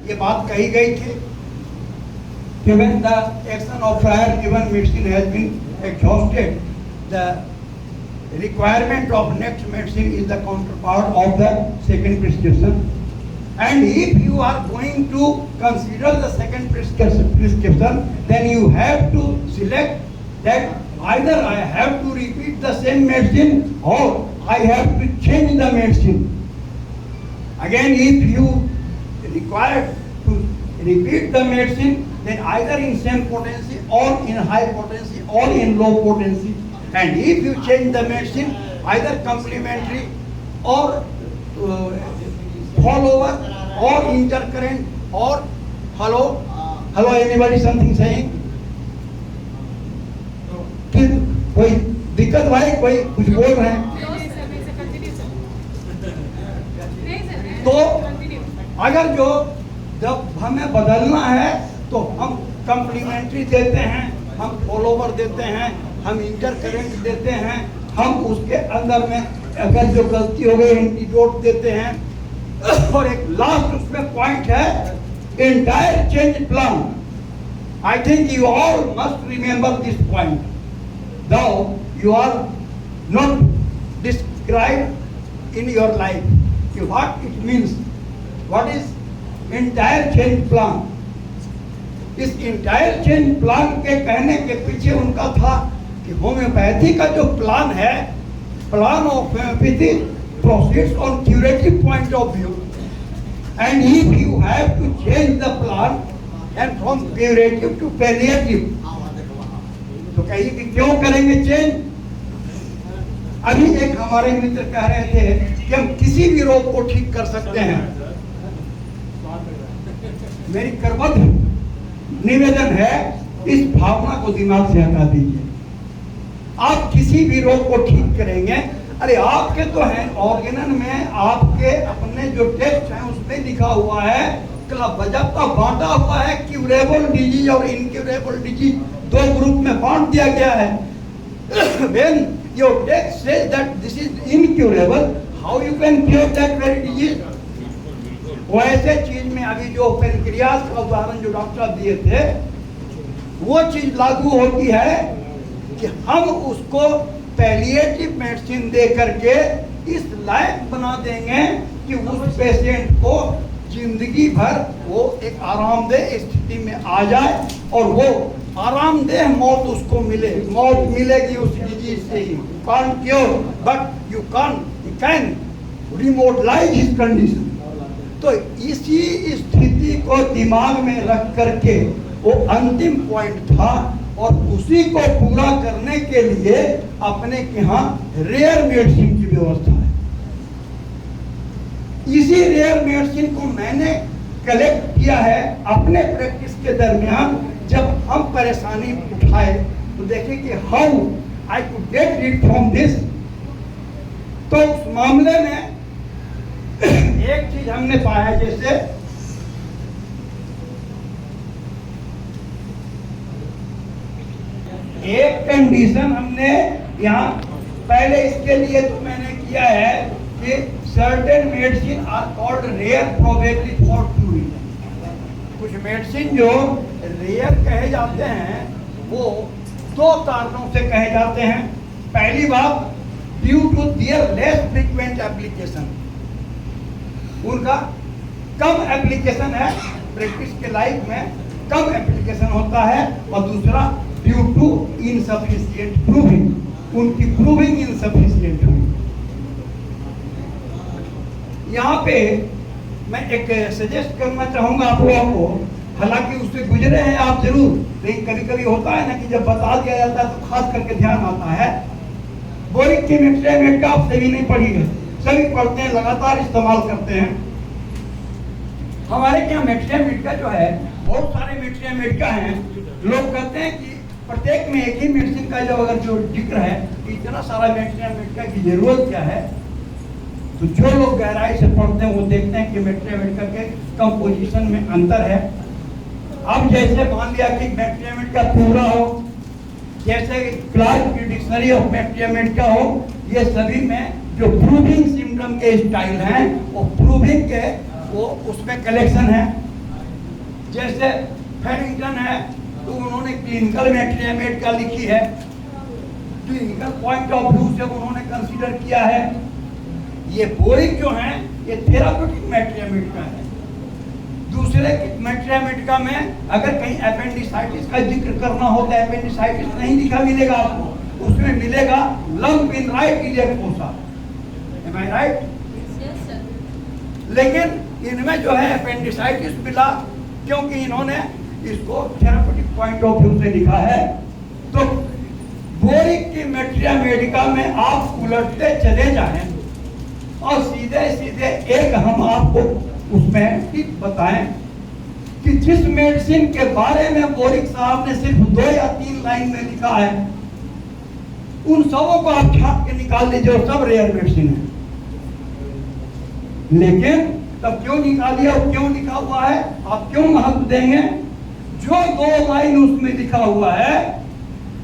ये बात कही गई थी कि when the action of prior given medicine has been exhausted, the requirement of next medicine is the counterpart of the second prescription. And if you are going to consider the second prescription, then you have to select that either I have to repeat the same medicine or I have to change the medicine. Again, if you require to repeat the medicine, then either in same potency or in high potency or in low potency. And if you change the medicine, either complementary or follower or intercurrent or hello anybody something saying? कि कोई दिक्कत भाई, कोई कुछ बोल रहे हैं? तो अगर जो जब हमें बदलना है तो हम कम्प्लीमेंट्री देते हैं, हम फॉलोवर देते हैं, हम इंटरकरेंट देते हैं, हम उसके अंदर में अगर जो गलती हो गई एंटीडोट देते हैं। और एक लास्ट उसमें पॉइंट है entire change plan. I think you all must remember this point, though you are not described in your life, what it means, what is entire change plan. इस इंटायर चेंज प्लान के कहने के पीछे उनका था कि homeopathy का जो प्लान है, plan of homeopathy proceeds on curative point of view, and if you have to change the plan and from curative to palliative, तो कहीं कि क्यों करेंगे चेंज? अभी एक हमारे मित्र कह रहे थे कि हम किसी भी रोग को ठीक कर सकते हैं। मेरी करबद्ध निवेदन है, इस भावना को दिमाग से हटा दीजिए। आप किसी भी रोग को ठीक करेंगे, अरे आपके तो है ऑर्गेनन में आपके अपने जो टेस्ट है उसमें लिखा हुआ है, क्लब जब तक बांटा हुआ है क्यूरेबल डिजीज और इनक्यूरेबल डिजीज दो ग्रुप में बांट दिया गया है। When your text says that this is incurable, how you can cure that very disease? वैसे चीज में अभी जो पेनक्रियास का उदाहरण जो डॉक्टर दिए थे, वो चीज लागू होती है कि हम उसको पैलिएटिव मेडिसिन दे करके इस लायक बना देंगे कि उस पेशेंट को जिंदगी भर वो एक आरामदेह स्थिति में आ जाए और वो आरामदेह मौत उसको मिले। मौत मिलेगी उस डिजीज से ही, can't cure, but you can remodelize his condition। तो इसी स्थिति को दिमाग में रख करके वो अंतिम पॉइंट था, और उसी को पूरा करने के लिए अपने यहाँ रेयर मेडिसिन की व्यवस्था है। इसी रेयर मेडिसिन को मैंने कलेक्ट किया है अपने प्रैक्टिस के दरमियान। जब हम परेशानी उठाए तो देखें कि how I could get rid from this. तो उस मामले में एक चीज हमने पाया, जैसे एक कंडीशन हमने यहाँ पहले इसके लिए तो मैंने किया है कि certain medicine are called rare probably for two reason. कुछ मेडिसिन जो रेयर कहे जाते हैं वो दो कारणों से कहे जाते हैं। पहली बात, due to their less frequent application, उनका कम एप्लीकेशन है, प्रैक्टिस के लाइफ में कम एप्लीकेशन होता है। और दूसरा, ड्यू टू इनसफिशिएंट प्रूविंग, उनकी प्रूविंग इनसफिशिएंट हुई। यहाँ पे मैं एक सजेस्ट करना चाहूंगा आप लोगों को, हालांकि उससे गुजरे हैं आप जरूर, लेकिन कभी कभी होता है ना कि जब बता दिया जाता है तो खास करके ध्यान आता है। बोरिक की मेट्रियामेट का आप सभी नहीं पढ़ी है, सभी पढ़ते हैं, लगातार इस्तेमाल करते हैं। हमारे यहाँ मेट्रियामेट का जो है, बहुत सारे मेट्रियामेट का हैं। लोग कहते हैं कि प्रत्येक में एक ही मेडिसिन का जब अगर जो जिक्र है, इतना सारा मेट्रियामेट का की जरूरत क्या है? तो जो लोग गहराई से पढ़ते हैं वो देखते हैं कि मेट्रियामेट के कंपोजिशन में अंतर है। अब जैसे मान लिया कि मेट्रियामेट का पूरा हो, जैसे क्लार्क की डिक्शनरी ऑफ मेट्रियामेट का हो, ये सभी में जो प्रूविंग सिम्टम के स्टाइल हैं वो प्रूविंग के वो उसमें कलेक्शन है। जैसे फेरिंगटन है तो उन्होंने क्लिनिकल मैट्रियामेट का लिखी है, क्लिनिकल पॉइंट ऑफ व्यू से उन्होंने कंसीडर किया है। ये बोरिक जो है ये थेराप्यूटिक मैट्रियामेट का है। दूसरे मैट्रियामेट का में अगर कहीं एपेंडिसाइटिस का जिक्र करना हो तो एपेंडिसाइटिस नहीं लिखा मिलेगा आपको, उसमें मिलेगा lump in right iliac fossa. Am I right? लेकिन इनमें जो है एपेंडिसाइटिस मिला क्योंकि इन्होंने इसको थेराप्यूटिक पॉइंट ऑफ व्यू से लिखा है। तो बोरिक की मैट्रियामेडिका में आप उलटते चले जाएं और सीधे सीधे एक हम आपको उसमें टिप बताएं कि जिस मेडिसिन के बारे में बोरिक साहब ने सिर्फ 2 या 3 लाइन में लिखा है उन सबों को आप छाप के निकाल लीजिए और सब रेयर मेडिसिन है। लेकिन तब क्यों निकालिए और क्यों लिखा हुआ है, आप क्यों महत्व देंगे? जो 2 लाइन उसमें लिखा हुआ है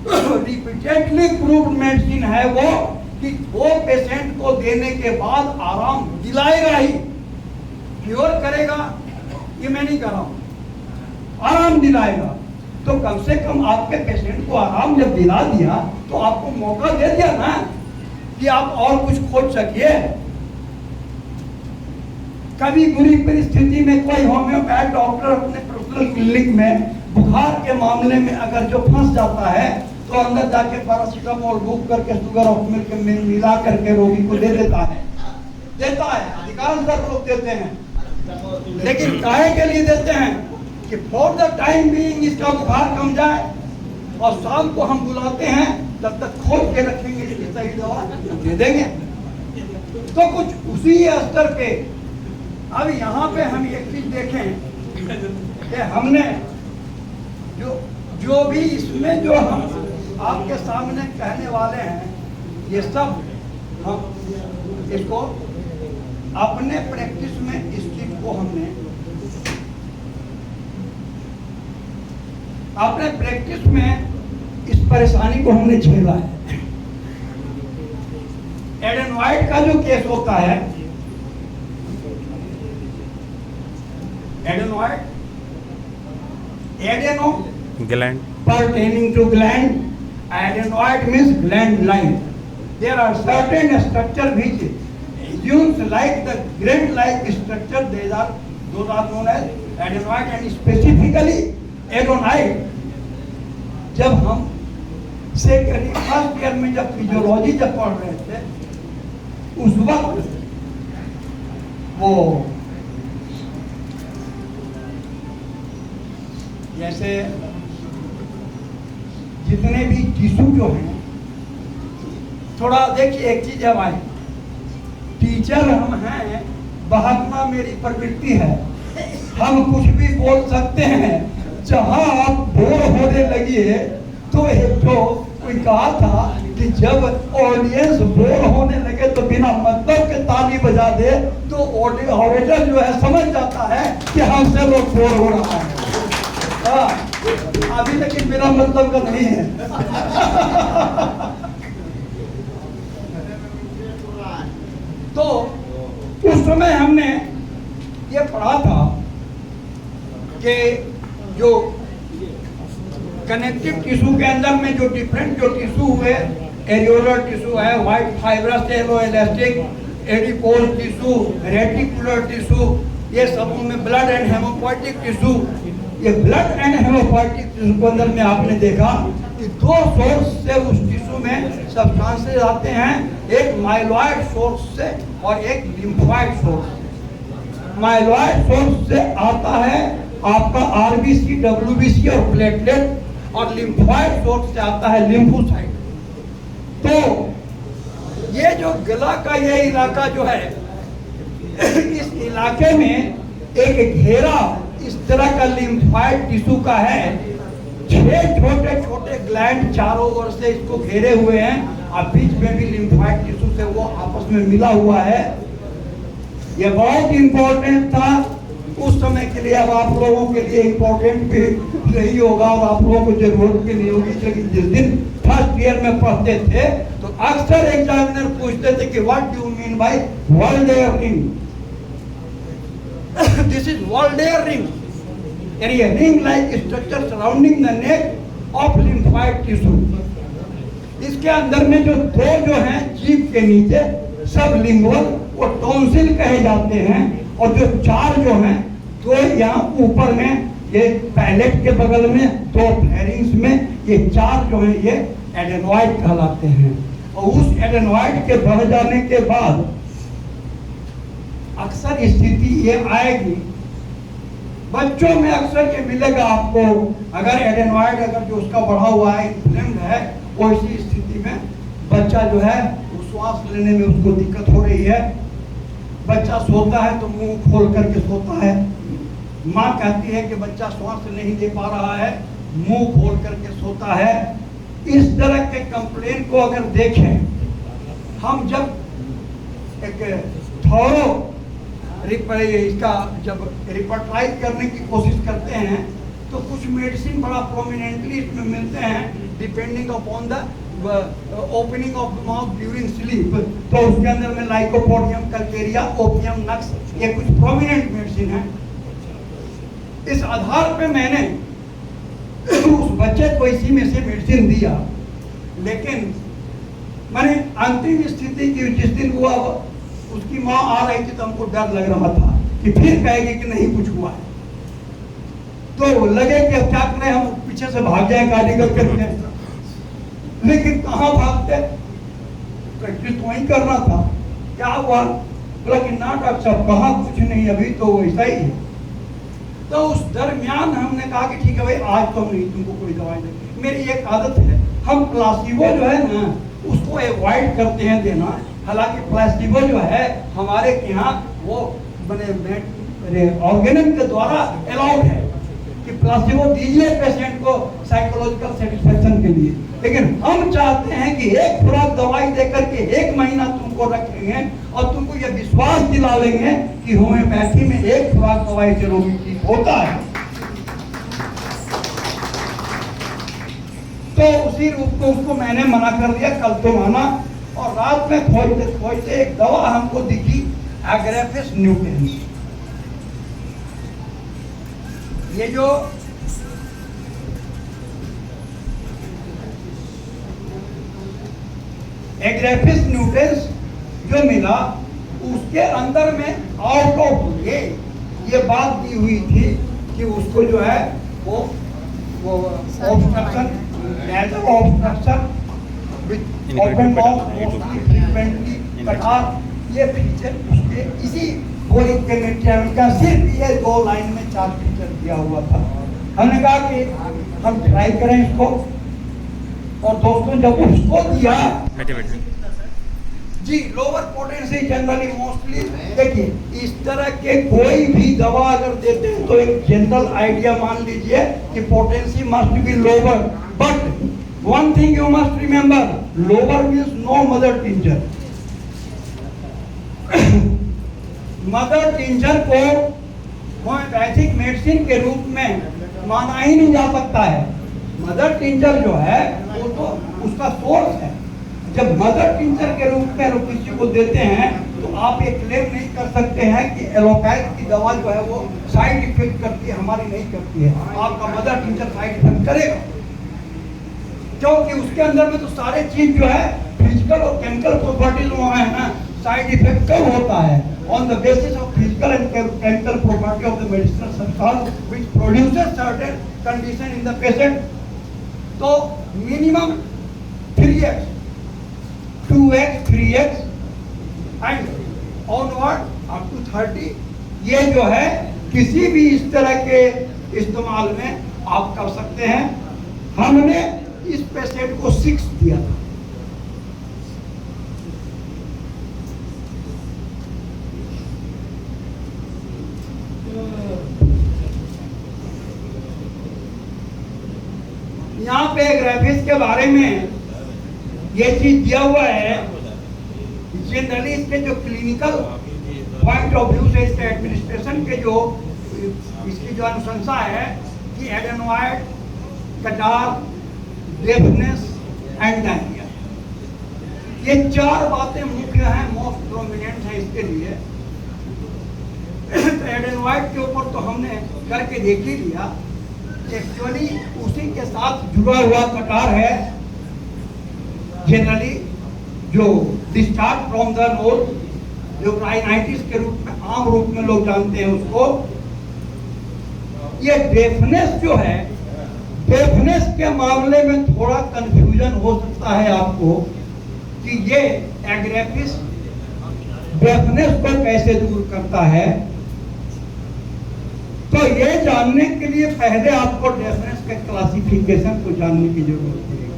रिपीटेडली प्रूव्ड मेडिसिन है वो कि वो पेशेंट को देने के बाद आराम दिलाएगा ही, क्योर करेगा ये मैं नहीं कर रहा हूं, आराम दिलाएगा। तो कम से कम आपके पेशेंट को आराम जब दिला दिया तो आपको मौका दे दिया ना कि आप और कुछ खोज सकिए। कभी बुरी परिस्थिति में कोई होम्योपैथ डॉक्टर अपने पर्सनल क्लिनिक में बुखार के मामले में अगर जो फंस जाता है तो अंदर जाके पैरासीटामोल बुक करके शुगर ऑफ मिल्क में मिला करके रोगी को दे देता है अधिकांश लोग देते हैं। लेकिन काहे के लिए देते हैं कि फॉर द टाइम बीइंग इसका बुखार कम जाए और शाम को हम बुलाते हैं तब तक खोज के रखेंगे कि सही दवा दे देंगे। तो कुछ उसी स्तर पे अब यहाँ पे हम एक चीज देखें कि हमने जो भी इसमें जो हम आपके सामने कहने वाले हैं ये सब हम इसको अपने प्रैक्टिस में इस चीज को हमने अपने प्रैक्टिस में इस परेशानी को हमने झेला है। एडेनोइड का जो केस होता है, adenoid adeno gland pertaining to gland, adenoid means gland line. There are certain structure which assumes like the gland like structure, those are known as adenoid and specifically adenoid। जब हम second first year में जब physiology जब पढ़ रहे थे उस वक्त वो जैसे जितने भी टिश्यू जो हैं, थोड़ा देखिए एक चीज है भाई, टीचर हम हैं, बहकना मेरी प्रवृत्ति है, हम कुछ भी बोल सकते हैं। जहां आप बोर होने लगी तो एक तो कोई कहा था कि जब ऑडियंस बोर होने लगे तो बिना मतलब के ताली बजा दे तो ऑडिटर जो है समझ जाता है कि हमसे लोग बोर हो रहा है। अभी लेकिन मेरा मतलब का नहीं है। तो उस समय हमने ये पढ़ा था कि जो कनेक्टिव टिश्यू के अंदर में जो डिफरेंट जो टिश्यू हुए, एरियोलर टिश्यू है, white fibrous yellow elastic, adipose tissue, reticular tissue, ये सब में ब्लड एंड हेमोपोइटिक टिश्यू। ये ब्लड एंड हेमोपोइटिक टिश्यू के अंदर में आपने देखा कि 2 सोर्स से उस टिश्यू में सब्सटेंसेस आते हैं, एक माइलॉइड सोर्स से और एक लिम्फोइड सोर्स। माइलॉइड सोर्स से आता है आपका आरबीसी, डब्ल्यूबीसी और प्लेटलेट, और लिम्फोइड सोर्स से आता है लिम्फोसाइट। तो ये जो गला का ये इलाका जो है इस इलाके में एक घेरा इस तरह का लिम्फोइड टिश्यू का है। 6 छोटे छोटे ग्लैंड चारों ओर से इसको घेरे हुए हैं और बीच में भी लिम्फोइड टिश्यू से वो आपस में मिला हुआ है। ये बहुत इंपॉर्टेंट था उस समय के लिए, अब आप लोगों के लिए इंपॉर्टेंट भी नहीं होगा और आप लोगों को जरूरत भी नहीं होगी। लेकिन जिस दिन फर्स्ट ईयर में पढ़ते थे तो अक्सर एग्जामिनर पूछते थे कि what do you mean by Waldeyer ring, this is Waldeyer ring. Area ring like structure surrounding the neck of lymphoid tissue. इसके अंदर में जो दो जो हैं जीभ के नीचे सब लिंगुअल वो टॉन्सिल कहे जाते हैं, और जो चार जो हैं तो यहाँ ऊपर में ये पैलेट के बगल में दो फेरिंग्स में ये चार जो है ये एडेनोइड कहलाते हैं। और उस एडेनोइड के बढ़ जाने के बाद अक्सर स्थिति ये आएगी, बच्चों में अक्सर ये मिलेगा आपको, अगर एडेनोइड अगर जो उसका बढ़ा हुआ है इन्फ्लेम्ड है, वो इसी स्थिति में बच्चा जो है वो श्वास लेने में उसको दिक्कत हो रही है। बच्चा सोता है तो मुंह खोल करके सोता है, माँ कहती है कि बच्चा श्वास नहीं ले पा रहा है, मुंह खोल करके सोता है। इस तरह के कंप्लेन को अगर देखें, हम जब एक थोरो इसका जब रिपर्टाइज करने की कोशिश करते हैं तो कुछ मेडिसिन बड़ा प्रोमिनेंटली इसमें मिलते हैं, depending upon the opening of the mouth during sleep. तो उसके अंदर में लाइकोपोडियम कैल्केरिया, ओपियम नक्स, ये कुछ प्रोमिनेंट मेडिसिन है। इस आधार पे मैंने उस बच्चे को इसी में से मेडिसिन दिया, लेकिन मैंने अंतिम स्थिति की जिस दिन हुआ उसकी माँ आ रही थी तो हमको डर लग रहा था कि फिर कहेगी कि नहीं कुछ हुआ है, तो लगे कि अब क्या करें, हम पीछे से भाग जाए गाड़ी करके, लेकिन कहाँ भागते, प्रैक्टिस तो वहीं करना था। क्या हुआ, बोला कि ना डॉक्टर साहब कहाँ, कुछ नहीं, अभी तो वैसा ही है। तो उस दरमियान हमने कहा कि ठीक है भाई, आज तो नहीं तुमको कोई दवाई नहीं। मेरी एक आदत है, हम प्लासिबो जो है ना उसको अवॉइड करते हैं देना। हालांकि प्लासिबो जो है हमारे यहाँ वो बने ऑर्गेनिक के द्वारा अलाउड है कि प्लासिबो दीजिए पेशेंट को साइकोलॉजिकल सेटिस्फेक्शन के लिए, लेकिन हम चाहते हैं कि एक खुराक दवाई देकर के 1 महीना तुमको रखेंगे और तुमको ये विश्वास दिला लेंगे कि होम्योपैथी में एक खुराक दवाई से रोगी ठीक होता है। तो उसी रूप को उसको मैंने मना कर दिया, कल तो माना। और रात में खोजते खोजते एक दवा हमको दिखी, एग्रेफिस न्यूटेंस। ये जो एग्रेफिस न्यूटेंस जो मिला, उसके अंदर में आउट ऑफ ये बात दी हुई थी कि उसको जो है वो obstruction, nasal obstruction with open mouth, mostly frequently कटार, ये फीचर उसके इसी गोली के मेटेरियल का सिर्फ ये 2 लाइन में 4 फीचर दिया हुआ था। हमने कहा कि हम ट्राई करें इसको, और दोस्तों जब उसको दिया जी, लोअर पोटेंसी जनरली मोस्टली देखिए, इस तरह के कोई भी दवा अगर देते हैं तो एक जनरल आइडिया मान लीजिए कि potency must be lower, but one thing you must remember, lower means no mother tincture. Mother tincture को होम्योपैथिक मेडिसिन के रूप में माना ही नहीं जा सकता है। मदर टिंचर जो है वो तो उसका सोर्स है। जब मदर टिंचर के रूप में किसी को देते हैं तो आप ये क्लेम नहीं कर सकते हैं कि एलोपैथ की दवा जो है वो साइड इफेक्ट करती है, हमारी नहीं करती है। आपका मदर टिंचर साइड इफेक्ट करेगा, क्योंकि उसके अंदर में तो सारे चीज जो है फिजिकल और केमिकल प्रॉपर्टीज वहाँ है ना। साइड इफेक्ट कब होता है? On the basis of physical and chemical property of the medicinal substance which produces certain condition in the patient. तो minimum 3x 2x 3x and onward up to 30, ये जो है किसी भी इस तरह के इस्तेमाल में आप कर सकते हैं। हमने इस पेशेंट को 6 दिया था। यहाँ पे ग्राफिक्स के बारे में ये चीज दिया हुआ है। जनरली इसके जो क्लिनिकल पॉइंट ऑफ व्यू से, इसके एडमिनिस्ट्रेशन के जो इसकी जो अनुशंसा है कि एडेनोइड, कटार, डेफनेस एंड डायरिया, ये 4 बातें मुख्य हैं, मोस्ट प्रोमिनेंट है इसके लिए। एडेनोइड के ऊपर तो हमने करके देख ही लिया। एक्चुअली उसी के साथ जुड़ा हुआ कटार है जनरली जो डिस्चार्ज फ्रॉम द नोज, जो राइनाइटिस के रूप में आम रूप में लोग जानते हैं उसको। ये डेफनेस जो है, डेफनेस के मामले में थोड़ा कंफ्यूजन हो सकता है आपको कि ये एग्रेफिस डेफनेस को कैसे दूर करता है। तो ये जानने के लिए पहले आपको डेफनेस के क्लासिफिकेशन को जानने की जरूरत पड़ेगी।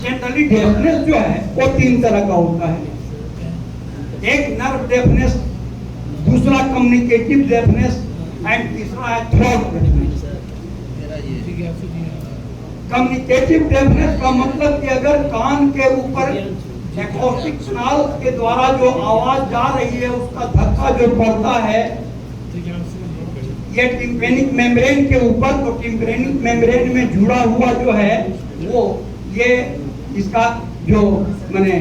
जनरली डेफनेस जो है वो 3 तरह का होता है। एक नर्व डेफनेस, दूसरा कम्युनिकेटिव डेफनेस एंड तीसरा है थ्रोट डेफनेस। कम्युनिकेटिव डेफनेस का मतलब कि अगर कान के ऊपर एक्वास्टिक नाल के द्वारा जो आवाज जा रही है उसका धक्का जो पड़ता है ये टिम्पेनिक मेम्ब्रेन के ऊपर, तो टिम्पेनिक मेम्ब्रेन में जुड़ा हुआ जो है वो ये इसका जो माने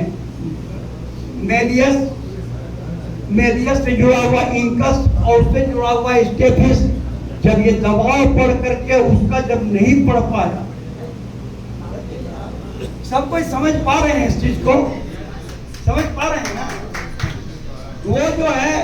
मेलियस से जुड़ा हुआ इंकस और उससे जुड़ा हुआ स्टेफिस, जब ये दबाव पड़ करके उसका जब नहीं पड़ पाया, सब कोई समझ पा रहे हैं इस चीज को, समझ पा रहे हैं ना? वो जो है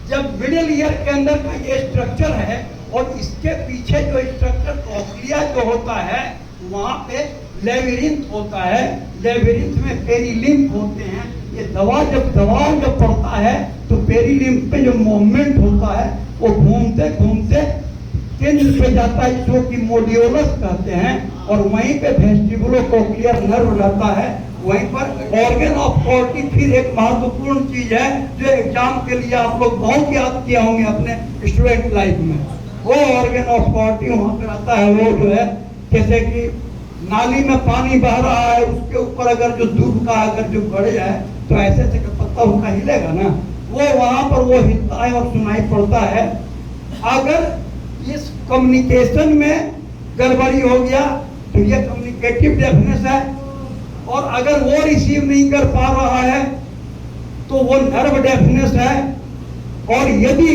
जब मिडिल ईयर के अंदर का ये स्ट्रक्चर है और इसके पीछे जो स्ट्रक्चर कॉक्लिया जो होता है वहां पे लेबिरिंथ होता है, लेबिरिंथ में पेरिलिम्फ होते हैं। ये दबाव जब पड़ता है तो पेरिलिम्फ पे जो मूवमेंट होता है वो घूमते घूमते केंद्र पे जाता है जो कि मोडियोलस कहते हैं, और वहीं पे वेस्टिबुलो कोक्लियर नर्व रहता है। वहीं पर ऑर्गन ऑफ कॉर्टी फिर एक महत्वपूर्ण चीज है जो एग्जाम के लिए आप लोग बहुत याद किया होंगे अपने स्टूडेंट लाइफ में। वो ऑर्गन ऑफ कॉर्टी वहां पे रहता है। वो जो है जैसे कि नाली में पानी बह रहा है, उसके ऊपर अगर जो दूध का अगर जो बढ़ जाए तो ऐसे से पत्ता उनका हिलेगा ना, वो वहां पर वो हिलता है और सुनाई पड़ता है। अगर इस कम्युनिकेशन में गड़बड़ी हो गया तो ये कम्युनिकेटिव डेफनेस है, और अगर वो रिसीव नहीं कर पा रहा है तो वो नर्व डेफनेस है। और यदि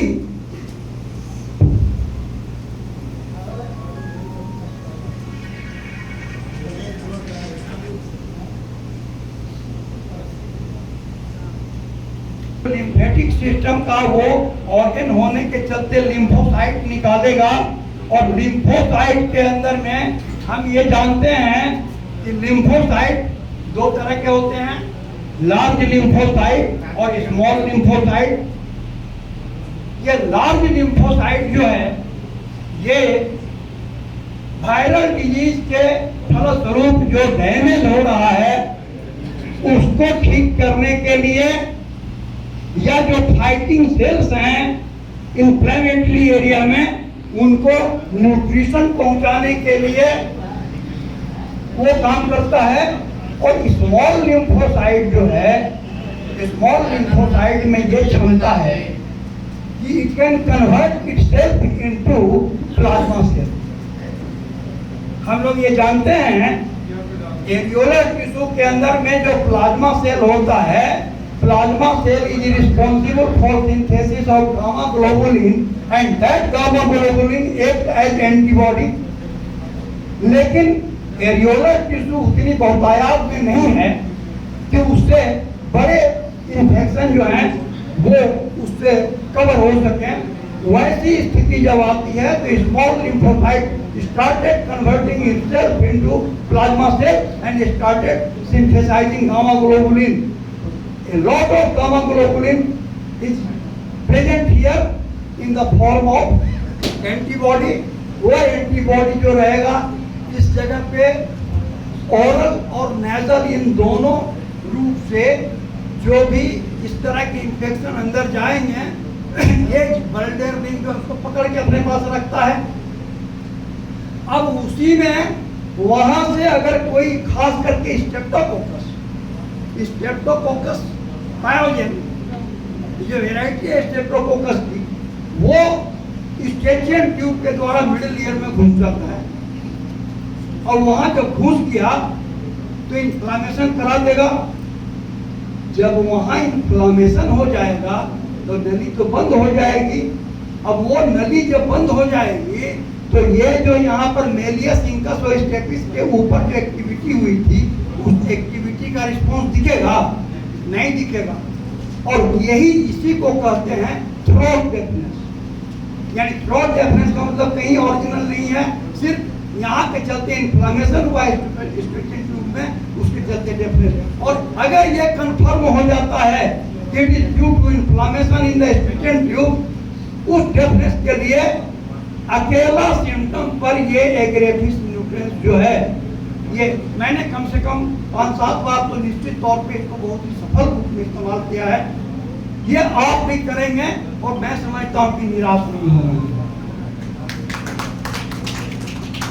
लिम्फेटिक सिस्टम का वो ऑर्गन होने के चलते लिम्फोसाइट निकालेगा, और लिम्फोसाइट के अंदर में हम ये जानते हैं कि लिम्फोसाइट 2 तरह के होते हैं, लार्ज लिम्फोसाइट और स्मॉल लिम्फोसाइट। ये लार्ज लिम्फोसाइट जो है ये वायरल डिजीज के फलस्वरूप जो डैमेज हो रहा है उसको ठीक करने के लिए, या जो फाइटिंग सेल्स हैं इंफ्लेमेटरी एरिया में उनको न्यूट्रिशन पहुंचाने के लिए वो काम करता है। और स्मॉल लिम्फोसाइट जो है, स्मॉल लिम्फोसाइट में ये क्षमता है कि it can convert itself into plasma cell. हम लोग ये जानते हैं एरियोलर टिश्यू के अंदर में जो प्लाज्मा सेल होता है, plasma cell is responsible for synthesis of gamma globulin and that gamma globulin act as antibody. लेकिन एरियोलर टिश्यू उतनी बहुतायत में नहीं है कि उससे बड़े इन्फेक्शन जो हैं वो उससे कवर हो सके। वैसी स्थिति जब आती है तो small lymphocyte started converting itself into plasma cell and started synthesizing gamma globulin. A lot of gamma globulin is present here in the form of antibody. वो एंटीबॉडी जो रहेगा इस जगह पे ओरल और नेजल इन दोनों रूप से जो भी इस तरह के इंफेक्शन अंदर जाएंगे ये बल्डर रिंग जो उसको पकड़ के अपने पास रखता है। अब उसी में वहां से अगर कोई खास करके स्ट्रेप्टोकोकस पायोजन जो वेराइटी है स्ट्रेप्टोकोकस की, वो स्टेचियन ट्यूब के द्वारा मिडिल ईयर में घुस जाता है और वहां जब घुस गया तो इन्फ्लामेशन करा देगा। जब वहां इन्फ्लामेशन हो जाएगा तो नली तो बंद हो जाएगी। अब वो नली जब बंद हो जाएगी तो ये जो यहाँ पर मेलियस इंकस और स्टेपिस के ऊपर जो एक्टिविटी हुई थी, उस एक्टिविटी का रिस्पॉन्स दिखेगा? नहीं दिखेगा। और यही इसी को कहते हैं थ्रोट डेफनेस। यानी थ्रोट डेफनेस का मतलब कहीं ओरिजिनल नहीं है, सिर्फ यहाँ के चलते इन्फ्लामेशन हुआ स्पीकिंग ट्यूब में, उसके चलते डेफनेस। और अगर ये कंफर्म हो जाता है कि it is due to inflammation in the speaking tube, उस डेफनेस के लिए अकेला सिम्टम पर ये एग्रेविस न्यूट्रिएंस जो है, ये मैंने कम से कम 5-7 बार तो निश्चित तौर पे इसको बहुत ही सफल रूप में इस्तेमाल किया है। ये आप भी करेंगे और मैं समझता हूँ कि निराश नहीं होंगे।